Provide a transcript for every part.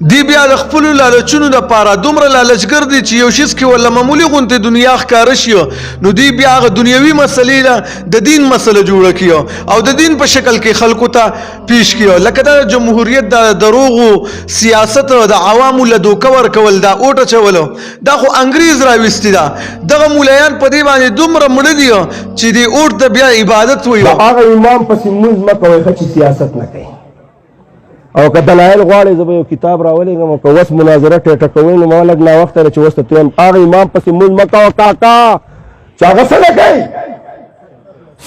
دی بیا د خپل لالچونو د پاره دومره لالچګر دي چې یو شیز کې ولا معمولی غونته دنیا ښکار شي نو دی بیا غ دنیوي مسلې د دین مسله جوړه کیو او د دین په شکل کې خلکو ته پیش کیو لکه د جمهوریت د دروغو سیاست د عوامو له دوکور کول دا اوټه چولو دا خو انګریز راوستي دا دغه مولایان په دی باندې دومره مړ دي چې دی اوټ د بیا عبادت وي هغه امام پسې موږ مکوي چې سیاست نه کوي او که دلایل غواړي زه به یو کتاب راولېږم که وس مناظره ټیټه کوئ نو ما لږ ناوخته ده چې وس ته تلم هغه امام پسې مونځ مه کوه کاکا چې هغه څه نه کوي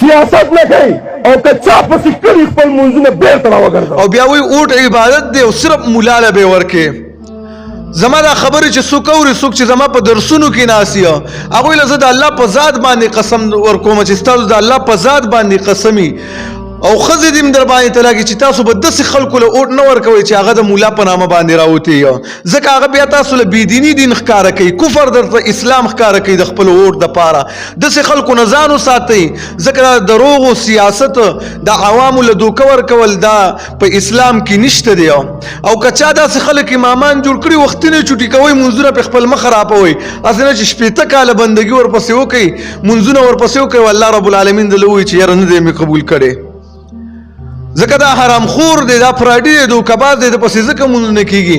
سیاست نه کوي او که چا پسې کړي خپل مونځونه بېرته راوګرځوه او بیا وایي اوټ عبادت دی او صرف ملا له به ورکې زما دا خبرې چې څوک اوري څوک چې زما په درسونو کې ناست یو هغوی له زه د الله په ذات باندې قسم ورکوم چې ستاسو د الله په ذات باندې قسمي او خزې دې در باندې تلاږي چې تاسو به داسې خلکو له اوټ نه ورکوئ چې هغه د مولا په نامه باندې راوتي ځکه هغه بیا تاسو له بېدیني دین ښکاره کوي کفر درته اسلام ښکاره کوي د خپل اوټ دپاره داسې خلکو نه ځان وساتئ ځکه دا دروغو سیاست د عوامو له دوکه ورکول دا په اسلام کې نشته دی او که چا داسې خلک امامان جوړ کړي وختونه چوټي کوئ منځونه پې خپل مخ راپوئ هسې نه چې شپېته کاله بندګي ورپسې وکئ منځونه ورپسې وکئ الله رب العالمین دله ووایي چې یاره نه دی مې قبول کړی ځکه دا حرام خور دی دا پراډي دی دوکهباز دی د پسې ځکه مونځ نه کېږي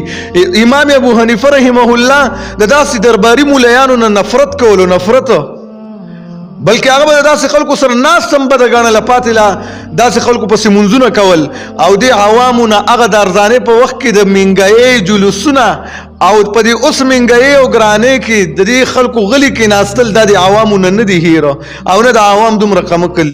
امام ابو حنیفه رحمه الله د داسې درباري مولایانو نه نفرت کولو نفرت بلکې هغه به د داسې خلکو سره ناست هم بده ګڼله پاتې لا داسې خلکو پسې مونځونه کول او دې عوامو نه هغه د ارزانۍ په وخت کې د مهنګایۍ جلوسونه او په دې اوس مهنګایۍ او ګرانۍ کې د دې خلکو غلي کې ناستل دا د عوامو نه نه دي هیره او نه د عوام دومره کم کل